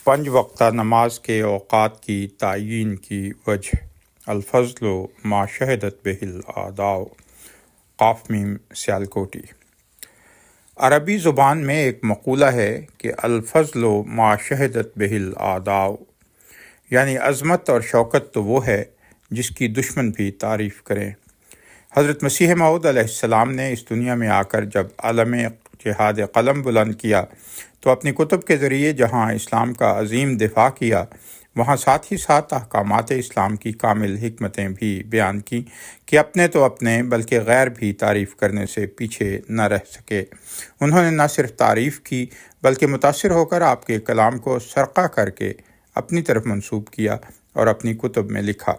5 وقتہ نماز کے اوقات کی تعیین کی وجہ۔ الفضل ما شہدت بہ الاعداء، قاف میم سیالکوٹی۔ عربی زبان میں ایک مقولہ ہے کہ الفضل ما شہدت بہ الاعداء، یعنی عظمت اور شوکت تو وہ ہے جس کی دشمن بھی تعریف کریں۔ حضرت مسیح موعود علیہ السلام نے اس دنیا میں آ کر جب علم جہاد قلم بلند کیا تو اپنی کتب کے ذریعے جہاں اسلام کا عظیم دفاع کیا، وہاں ساتھ ہی ساتھ احکامات اسلام کی کامل حکمتیں بھی بیان کی کہ اپنے تو اپنے بلکہ غیر بھی تعریف کرنے سے پیچھے نہ رہ سکے۔ انہوں نے نہ صرف تعریف کی بلکہ متاثر ہو کر آپ کے کلام کو سرقہ کر کے اپنی طرف منسوب کیا اور اپنی کتب میں لکھا۔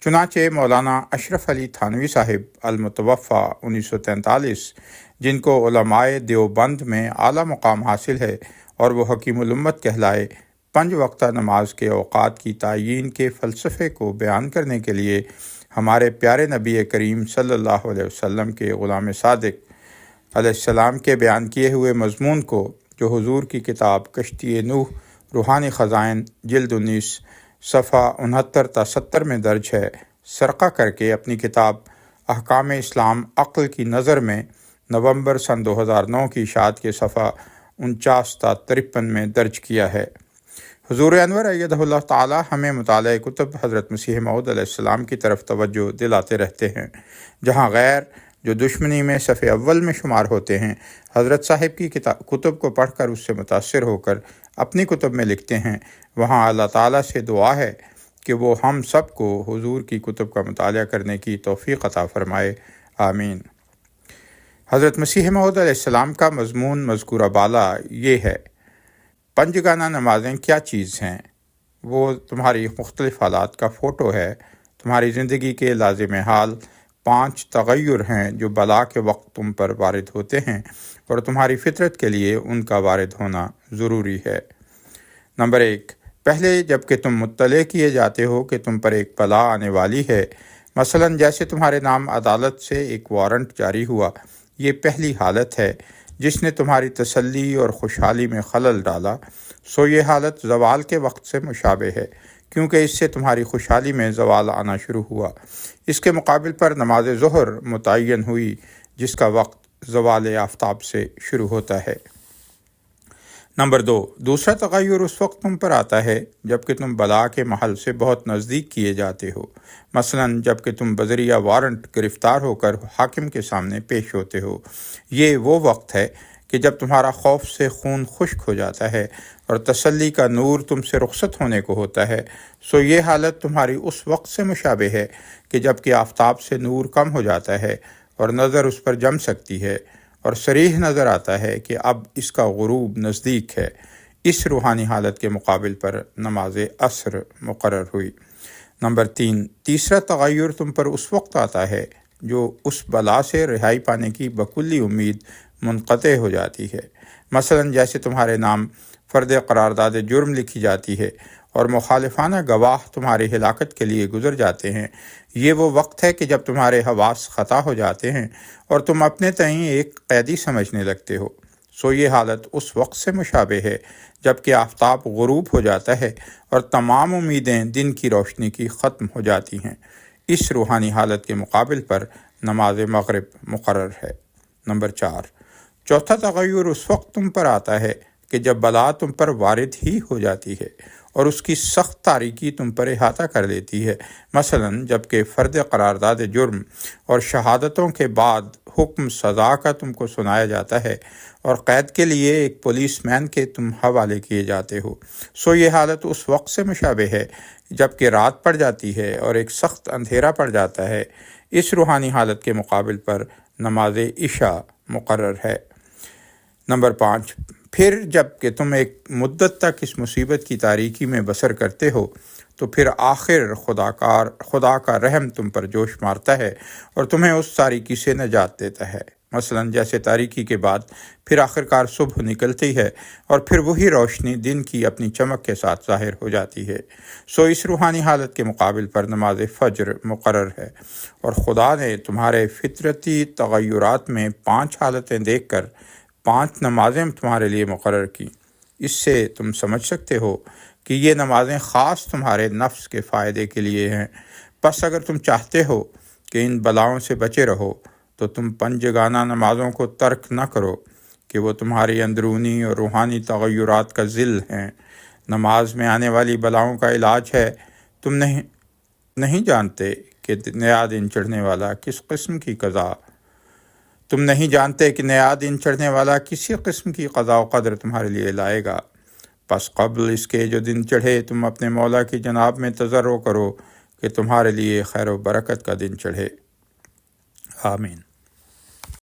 چنانچہ مولانا اشرف علی تھانوی صاحب المتوفی 1943، جن کو علماء دیوبند میں اعلیٰ مقام حاصل ہے اور وہ حکیم الامت کہلائے، 5 وقتہ نماز کے اوقات کی تعیین کے فلسفے کو بیان کرنے کے لیے ہمارے پیارے نبی کریم صلی اللہ علیہ وسلم کے غلام صادق علیہ السلام کے بیان کیے ہوئے مضمون کو، جو حضور کی کتاب کشتی نوح روحانی خزائن جلد 19 صفحہ 69 تا 70 میں درج ہے، سرقہ کر کے اپنی کتاب احکام اسلام عقل کی نظر میں نومبر سن 2009 کی اشاعت کے صفحہ 49 تا 53 میں درج کیا ہے۔ حضور انور ایدہ اللہ تعالی ہمیں مطالعہ کتب حضرت مسیح موعود علیہ السلام کی طرف توجہ دلاتے رہتے ہیں۔ جہاں غیر جو دشمنی میں صف اول میں شمار ہوتے ہیں، حضرت صاحب کی کتب کو پڑھ کر اس سے متاثر ہو کر اپنی کتب میں لکھتے ہیں، وہاں اللہ تعالیٰ سے دعا ہے کہ وہ ہم سب کو حضور کی کتب کا مطالعہ کرنے کی توفیق عطا فرمائے، آمین۔ حضرت مسیح موعود علیہ السلام کا مضمون مذکورہ بالا یہ ہے: 5 گانہ نمازیں کیا چیز ہیں؟ وہ تمہاری مختلف حالات کا فوٹو ہے، تمہاری زندگی کے لازم حال 5 تغیر ہیں جو بلا کے وقت تم پر وارد ہوتے ہیں اور تمہاری فطرت کے لیے ان کا وارد ہونا ضروری ہے۔ نمبر 1، پہلے جب کہ تم مطلع کیے جاتے ہو کہ تم پر ایک بلا آنے والی ہے، مثلا جیسے تمہارے نام عدالت سے ایک وارنٹ جاری ہوا، یہ پہلی حالت ہے جس نے تمہاری تسلی اور خوشحالی میں خلل ڈالا، سو یہ حالت زوال کے وقت سے مشابہ ہے، کیونکہ اس سے تمہاری خوشحالی میں زوال آنا شروع ہوا۔ اس کے مقابل پر نماز ظہر متعین ہوئی جس کا وقت زوال آفتاب سے شروع ہوتا ہے۔ نمبر 2، دوسرا تغیر اس وقت تم پر آتا ہے جب کہ تم بلا کے محل سے بہت نزدیک کیے جاتے ہو، مثلا جب کہ تم بذریعہ وارنٹ گرفتار ہو کر حاکم کے سامنے پیش ہوتے ہو۔ یہ وہ وقت ہے کہ جب تمہارا خوف سے خون خشک ہو جاتا ہے اور تسلی کا نور تم سے رخصت ہونے کو ہوتا ہے، سو یہ حالت تمہاری اس وقت سے مشابہ ہے کہ جب کہ آفتاب سے نور کم ہو جاتا ہے اور نظر اس پر جم سکتی ہے اور صریح نظر آتا ہے کہ اب اس کا غروب نزدیک ہے۔ اس روحانی حالت کے مقابل پر نماز عصر مقرر ہوئی۔ نمبر 3، تیسرا تغیر تم پر اس وقت آتا ہے جو اس بلا سے رہائی پانے کی بکلی امید منقطع ہو جاتی ہے، مثلا جیسے تمہارے نام فرد قرارداد جرم لکھی جاتی ہے اور مخالفانہ گواہ تمہاری ہلاکت کے لیے گزر جاتے ہیں۔ یہ وہ وقت ہے کہ جب تمہارے حواس خطا ہو جاتے ہیں اور تم اپنے تئیں ایک قیدی سمجھنے لگتے ہو، سو یہ حالت اس وقت سے مشابہ ہے جب کہ آفتاب غروب ہو جاتا ہے اور تمام امیدیں دن کی روشنی کی ختم ہو جاتی ہیں۔ اس روحانی حالت کے مقابل پر نماز مغرب مقرر ہے۔ نمبر 4، چوتھا تغیر اس وقت تم پر آتا ہے کہ جب بلا تم پر وارد ہی ہو جاتی ہے اور اس کی سخت تاریکی تم پر احاطہ کر لیتی ہے، مثلا جب کہ فرد قرارداد جرم اور شہادتوں کے بعد حکم سزا کا تم کو سنایا جاتا ہے اور قید کے لیے ایک پولیس مین کے تم حوالے کیے جاتے ہو، سو یہ حالت اس وقت سے مشابہ ہے جب کہ رات پڑ جاتی ہے اور ایک سخت اندھیرا پڑ جاتا ہے۔ اس روحانی حالت کے مقابل پر نماز عشاء مقرر ہے۔ نمبر 5، پھر جب کہ تم ایک مدت تک اس مصیبت کی تاریکی میں بسر کرتے ہو تو پھر آخر خدا کا رحم تم پر جوش مارتا ہے اور تمہیں اس تاریکی سے نجات دیتا ہے، مثلا جیسے تاریکی کے بعد پھر آخرکار صبح نکلتی ہے اور پھر وہی روشنی دن کی اپنی چمک کے ساتھ ظاہر ہو جاتی ہے، سو اس روحانی حالت کے مقابل پر نماز فجر مقرر ہے۔ اور خدا نے تمہارے فطرتی تغیرات میں 5 حالتیں دیکھ کر 5 نمازیں تمہارے لیے مقرر کی۔ اس سے تم سمجھ سکتے ہو کہ یہ نمازیں خاص تمہارے نفس کے فائدے کے لیے ہیں۔ پس اگر تم چاہتے ہو کہ ان بلاؤں سے بچے رہو تو تم پنجگانہ نمازوں کو ترک نہ کرو کہ وہ تمہاری اندرونی اور روحانی تغیرات کا ذل ہیں۔ نماز میں آنے والی بلاؤں کا علاج ہے۔ تم نہیں جانتے کہ نیا دن چڑھنے والا کس قسم کی قضا کسی قسم کی قضا و قدر تمہارے لیے لائے گا۔ پس قبل اس کے جو دن چڑھے تم اپنے مولا کی جناب میں تضرع کرو کہ تمہارے لیے خیر و برکت کا دن چڑھے۔ آمین۔